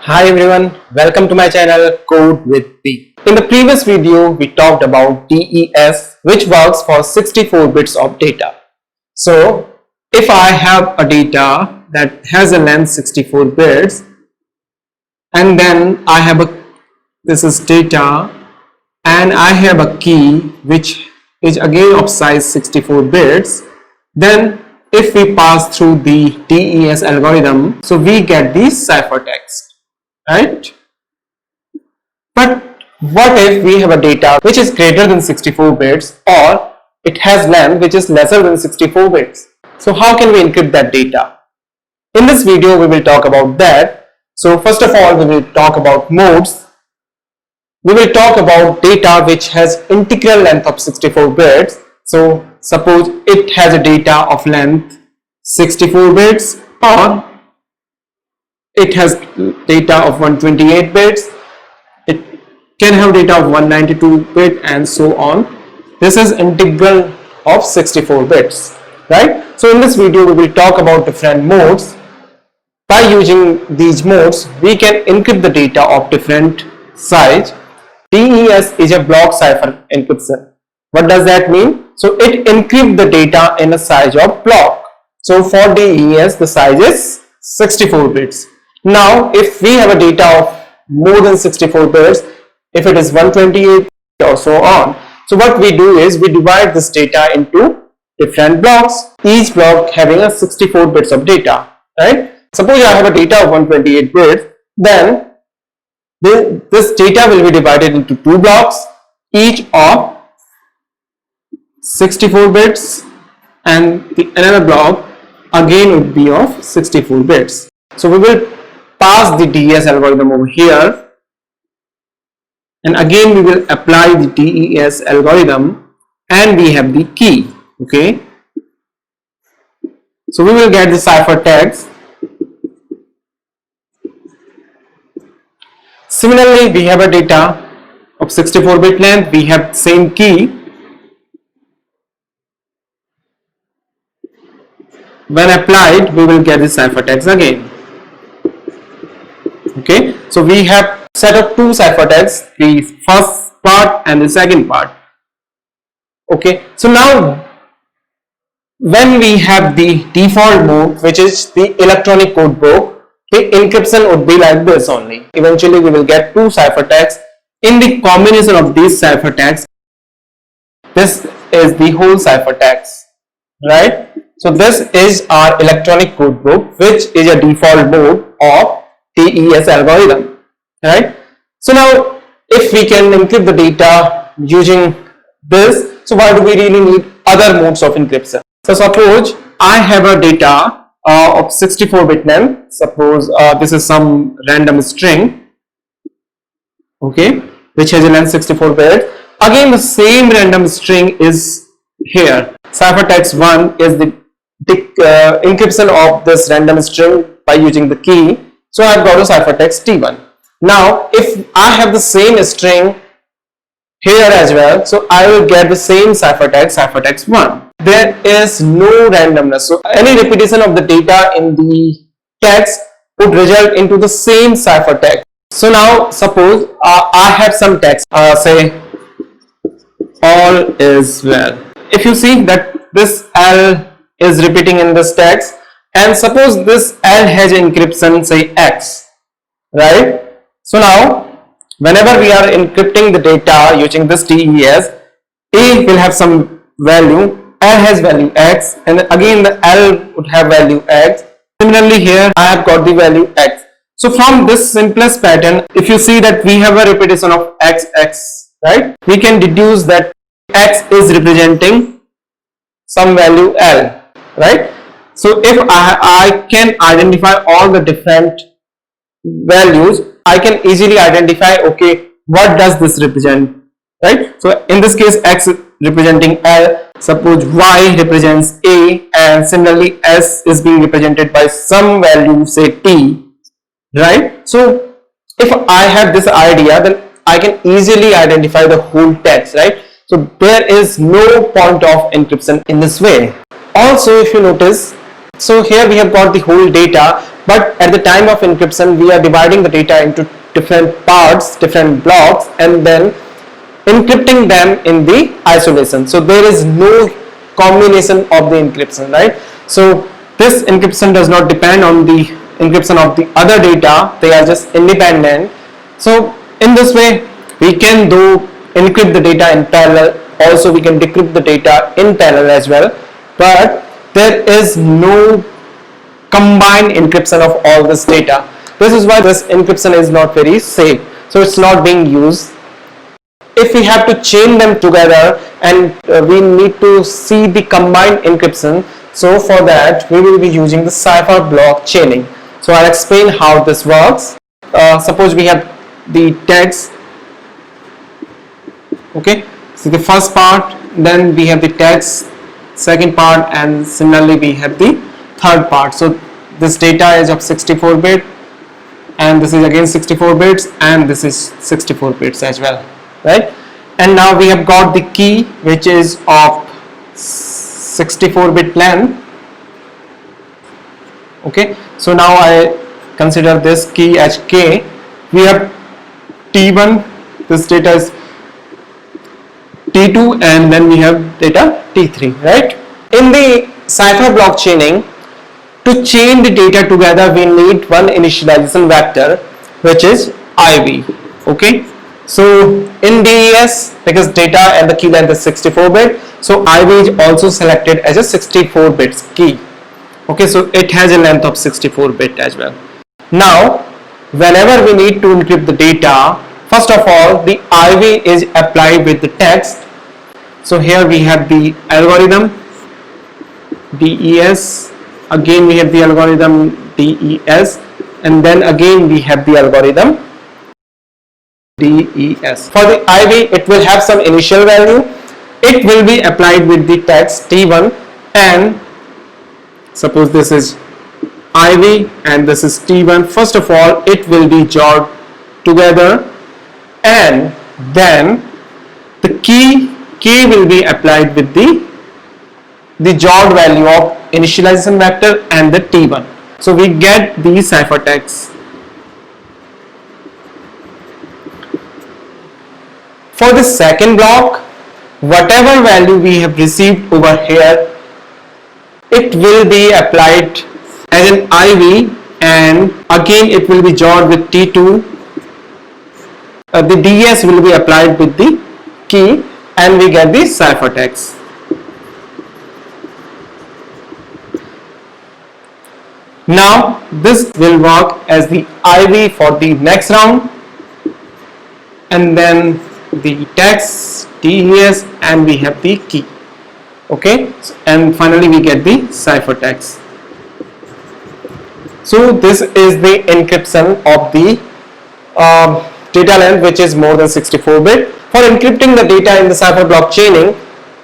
Hi everyone, welcome to my channel Code with P. In the previous video, we talked about DES, which works for 64 bits of data. So, if I have a data that has a length 64 bits, and then I have this is data, and I have a key which is again of size 64 bits, then if we pass through the DES algorithm, so we get the ciphertext. Right? But what if we have a data which is greater than 64 bits or it has length which is lesser than 64 bits? So how can we encrypt that data? In this video we will talk about that. So first of all we will talk about modes. We will talk about data which has integral length of 64 bits. So suppose it has a data of length 64 bits or it has data of 128 bits, it can have data of 192 bit and so on. This is integral of 64 bits, right? So in this video we will talk about different modes. By using these modes we can encrypt the data of different size. DES is a block cipher encryption. What does that mean? So it encrypts the data in a size of block. So for DES the size is 64 bits. Now, if we have a data of more than 64 bits, if it is 128 or so on, so what we do is we divide this data into different blocks, each block having a 64 bits of data, right? Suppose I have a data of 128 bits, then this data will be divided into two blocks, each of 64 bits, and the another block again would be of 64 bits. So we will pass the DES algorithm over here, and again we will apply the DES algorithm, and we have the key. Okay, so we will get the ciphertext. Similarly, we have a data of 64 bit length, we have same key. When applied, we will get the ciphertext again. Okay, so we have set up two ciphertexts, the first part and the second part. Okay, so now when we have the default mode, which is the electronic code book, the encryption would be like this only. Eventually we will get two ciphertexts. In the combination of these ciphertexts, this is the whole ciphertext, right? So this is our electronic code book, which is a default mode of DES algorithm, right? So now if we can encrypt the data using this, so why do we really need other modes of encryption? So suppose I have a data of 64 bit length. Suppose this is some random string, okay, which has a length 64 bits. Again the same random string is here. Ciphertext 1 is the encryption of this random string by using the key. So I have got a ciphertext T1. Now if I have the same string here as well, so I will get the same ciphertext 1. There is no randomness, so any repetition of the data in the text would result into the same ciphertext. So now suppose I have some text, say all is well. If you see that this L is repeating in this text, and suppose this L has encryption say X, right? So now whenever we are encrypting the data using this DES, A will have some value, L has value X, and again the L would have value X. Similarly here I have got the value X. So from this simplest pattern, if you see that we have a repetition of X, right, we can deduce that X is representing some value L, right? So if I can identify all the different values, I can easily identify, okay, what does this represent, right? So in this case X is representing L, suppose Y represents A, and similarly S is being represented by some value say T, right? So if I have this idea, then I can easily identify the whole text, right? So there is no point of encryption in this way. Also if you notice, so here we have got the whole data, but at the time of encryption we are dividing the data into different parts, different blocks, and then encrypting them in the isolation. So there is no combination of the encryption, right? So this encryption does not depend on the encryption of the other data, they are just independent. So in this way we can do encrypt the data in parallel, also we can decrypt the data in parallel as well, but there is no combined encryption of all this data. This is why this encryption is not very safe, so it's not being used. If we have to chain them together and we need to see the combined encryption, so for that we will be using the cipher block chaining. So I'll explain how this works. Suppose we have the text, okay, so the first part, then we have the text, second part, and similarly we have the third part. So this data is of 64 bit, and this is again 64 bits, and this is 64 bits as well, right? And now we have got the key which is of 64 bit length, okay. So now I consider this key as k. We have t1, this data is t2, and then we have data t3, right? In the cipher block chaining, to chain the data together we need one initialization vector which is IV, okay. So in DES, because data and the key length is 64 bit, so IV is also selected as a 64 bits key, okay. So it has a length of 64 bit as well. Now whenever we need to encrypt the data, first of all the IV is applied with the text. So here we have the algorithm DES, again we have the algorithm DES, and then again we have the algorithm DES. For the IV it will have some initial value, it will be applied with the text T1, and suppose this is IV and this is T1. First of all it will be joined together, and then the key K will be applied with the joined value of initialization vector and the T1. So we get the ciphertext. For the second block, whatever value we have received over here, it will be applied as an IV, and again it will be joined with T2. The DS will be applied with the key, and we get the ciphertext. Now this will work as the IV for the next round, and then the text DES, and we have the key, okay, and finally we get the ciphertext. So this is the encryption of the data length which is more than 64 bit. For encrypting the data in the cipher block chaining,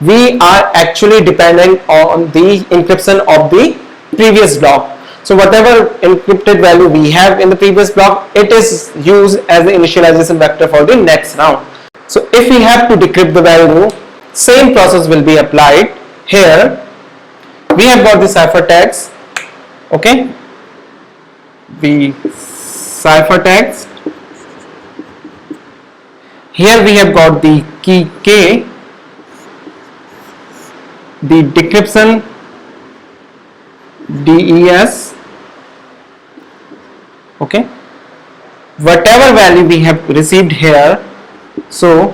we are actually dependent on the encryption of the previous block. So whatever encrypted value we have in the previous block, it is used as the initialization vector for the next round. So if we have to decrypt the value, same process will be applied here. We have got the ciphertext, okay, the ciphertext. Here we have got the key K, the decryption DES, okay, whatever value we have received here, so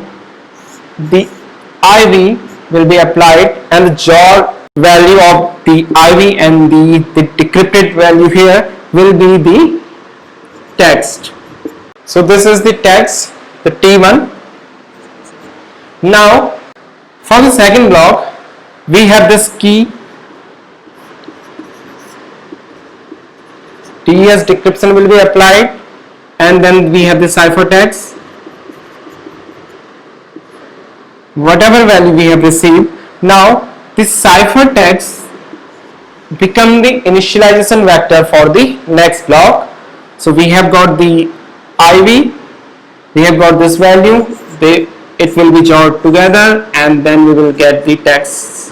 the IV will be applied, and the joined value of the IV and the decrypted value here will be the text. So this is the text, the T1. Now for the second block we have this key DES, decryption will be applied, and then we have the ciphertext. Whatever value we have received, now this ciphertext become the initialization vector for the next block. So we have got the IV, we have got this value, it will be joined together, and then we will get the text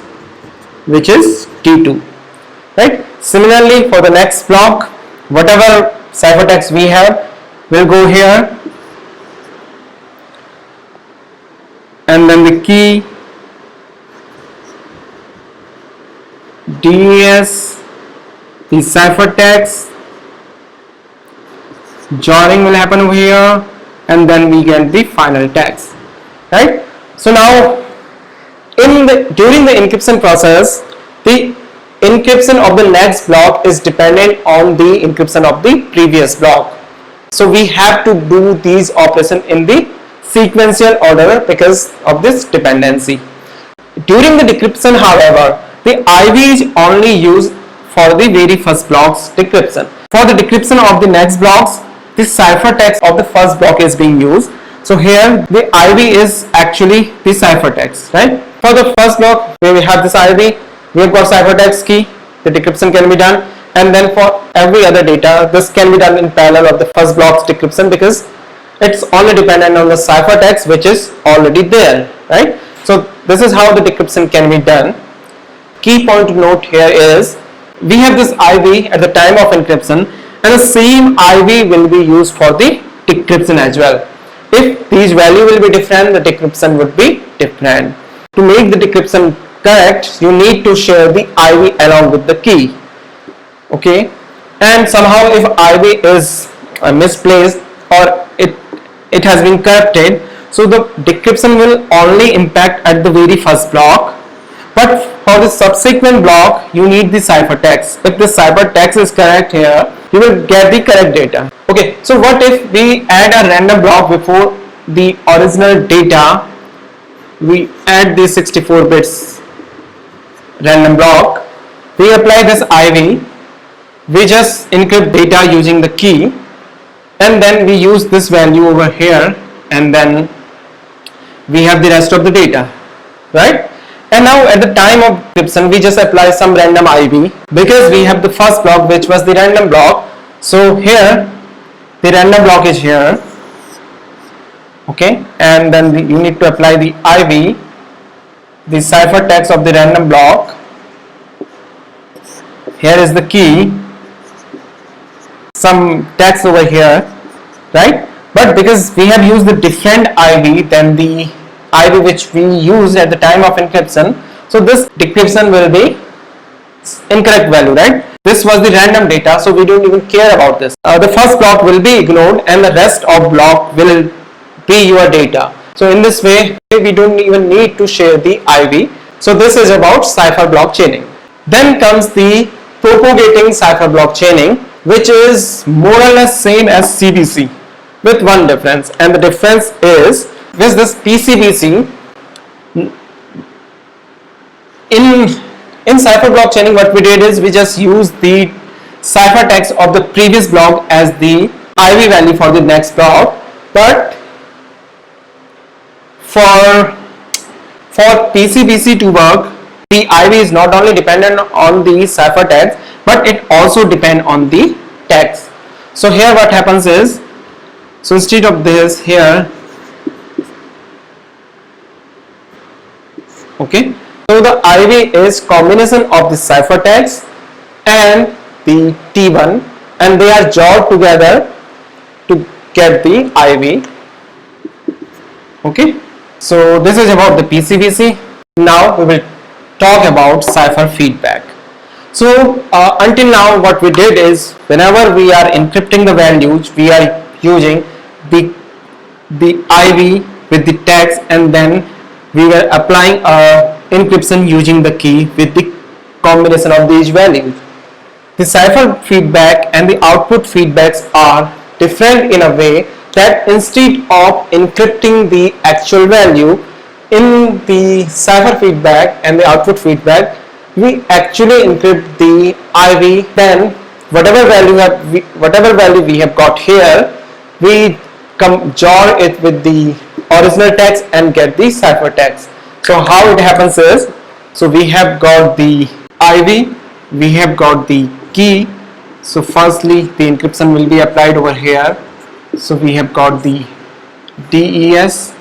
which is T2, right? Similarly for the next block whatever ciphertext we have will go here, and then the key DES, the ciphertext, joining will happen over here, and then we get the final text, right? So now during the encryption process, the encryption of the next block is dependent on the encryption of the previous block. So we have to do these operations in the sequential order because of this dependency. During the decryption, however, the IV is only used for the very first block's decryption. For the decryption of the next blocks, the ciphertext of the first block is being used. So here the IV is actually the ciphertext, right? For the first block where we have this IV, we have got ciphertext key, the decryption can be done, and then for every other data, this can be done in parallel of the first block's decryption because it's only dependent on the ciphertext which is already there, right? So this is how the decryption can be done. Key point to note here is we have this IV at the time of encryption, and the same IV will be used for the decryption as well. If these value will be different, the decryption would be different. To make the decryption correct, you need to share the IV along with the key. Okay, and somehow if IV is misplaced or it has been corrupted, so the decryption will only impact at the very first block, but for the subsequent block you need the ciphertext. If the ciphertext is correct here, you will get the correct data. Okay, so what if we add a random block before the original data? We add the 64 bits random block, we apply this IV, we just encrypt data using the key, and then we use this value over here, and then we have the rest of the data, right? And now at the time of decryption, we just apply some random IV because we have the first block which was the random block. So here the random block is here, okay, and then you need to apply the IV, the ciphertext of the random block. Here is the key, some text over here, right? But because we have used the different IV than the IV which we used at the time of encryption, so this decryption will be incorrect value, right? This was the random data, so we don't even care about this. The first block will be ignored and the rest of block will be your data. So in this way we don't even need to share the IV. So this is about cipher block chaining. Then comes the propagating cipher block chaining, which is more or less same as CBC with one difference, and the difference is with this PCBC. In cipher block chaining, what we did is we just used the ciphertext of the previous block as the IV value for the next block, but for PCBC to work, the IV is not only dependent on the ciphertext, but it also depends on the text. So here what happens is, so instead of this here, okay, so the IV is combination of the ciphertext and the T1, and they are joined together to get the IV. Okay, so this is about the PCBC. Now we will talk about cipher feedback. So until now what we did is, whenever we are encrypting the values, we are using the IV with the text, and then we were applying a encryption using the key with the combination of these values. The cipher feedback and the output feedbacks are different in a way that instead of encrypting the actual value in the cipher feedback and the output feedback, we actually encrypt the IV. Then whatever value we have got here, we join it with the original text and get the ciphertext. So how it happens is, so we have got the IV, we have got the key. So firstly the encryption will be applied over here. So we have got the DES,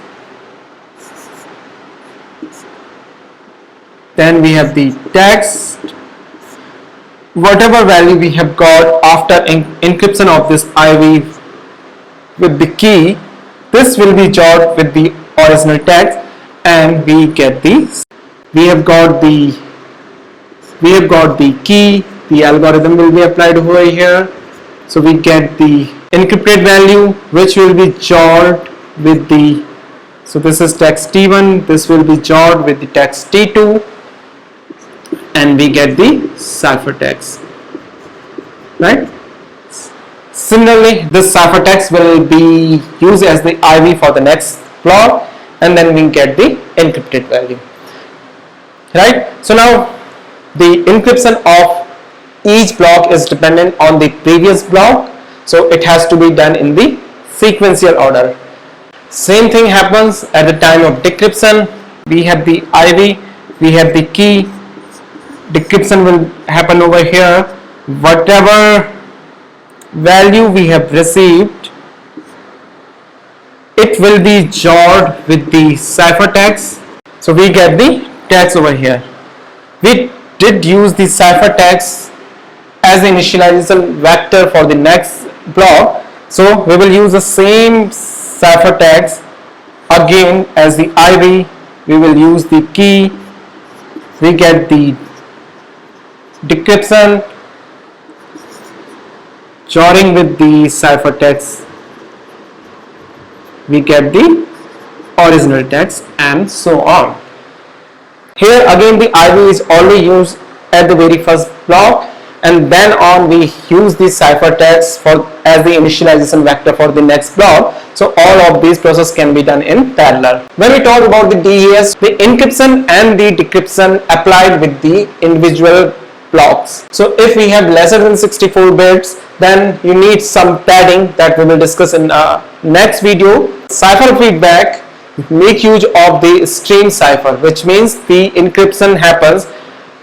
then we have the text, whatever value we have got after encryption of this IV with the key, this will be joined with the original text, and we get the we have got the key. The algorithm will be applied over here, so we get the encrypted value which will be joined with the, so this is text T1, this will be joined with the text T2, and we get the ciphertext, right? Similarly, this ciphertext will be used as the IV for the next block, and then we get the encrypted value, right? So now the encryption of each block is dependent on the previous block, so it has to be done in the sequential order. Same thing happens at the time of decryption. We have the IV, we have the key, decryption will happen over here. Whatever value we have received, it will be joined with the ciphertext, so we get the text over here. We did use the ciphertext as the initialization vector for the next block, so we will use the same ciphertext again as the IV. We will use the key, we get the decryption joining with the ciphertext, we get the original text, and so on. Here again the IV is only used at the very first block, and then on we use the ciphertext for as the initialization vector for the next block. So all of these processes can be done in parallel. When we talk about the DES, the encryption and the decryption applied with the individual blocks. So if we have lesser than 64 bits, then you need some padding that we will discuss in next video. Cipher feedback make use of the stream cipher, which means the encryption happens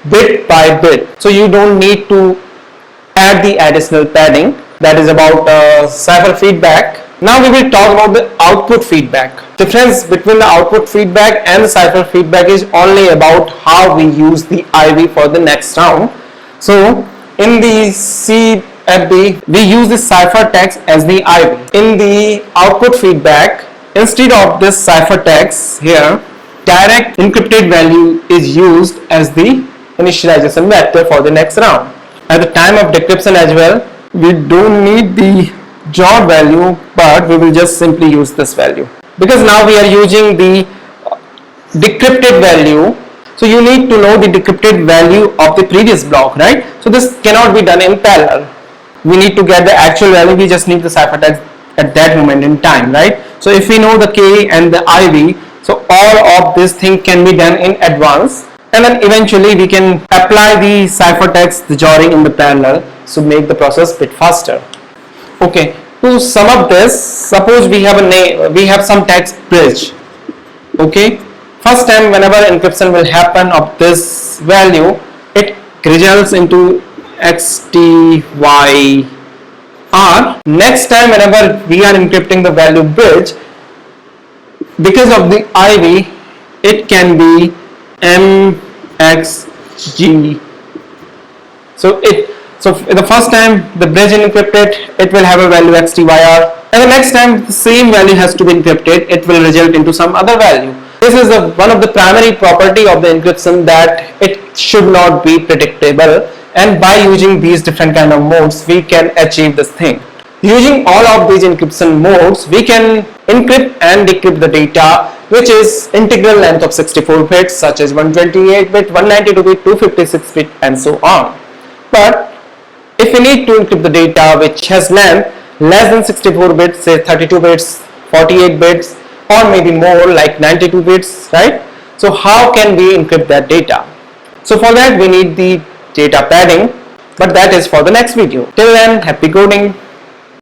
bit by bit, so you don't need to add the additional padding. That is about cipher feedback. Now we will talk about the output feedback. Difference between the output feedback and the cipher feedback is only about how we use the IV for the next round. So in the CFD we use the ciphertext as the IV. In the output feedback, instead of this ciphertext here, direct encrypted value is used as the initialization vector for the next round. At the time of decryption as well, we don't need the job value, but we will just simply use this value, because now we are using the decrypted value, so you need to know the decrypted value of the previous block, right? So this cannot be done in parallel. We need to get the actual value, we just need the ciphertext at that moment in time, right? So if we know the K and the IV, so all of this thing can be done in advance, and then eventually we can apply the ciphertext, the joining in the parallel, so make the process bit faster. Okay, to sum up this, suppose we have a name, we have some text bridge. Okay, first time whenever encryption will happen of this value, it results into XTYR. Next time whenever we are encrypting the value bridge, because of the IV, it can be MXG. So the first time the bridge encrypted, it will have a value XTYR, and the next time the same value has to be encrypted, it will result into some other value. This is one of the primary property of the encryption, that it should not be predictable, and by using these different kind of modes we can achieve this thing. Using all of these encryption modes, we can encrypt and decrypt the data which is integral length of 64 bits, such as 128 bit, 192 bit, 256 bit, and so on. But if we need to encrypt the data which has length less than 64 bits, say 32 bits, 48 bits, or maybe more like 92 bits, right? So how can we encrypt that data? So for that we need the data padding, but that is for the next video. Till then, happy coding.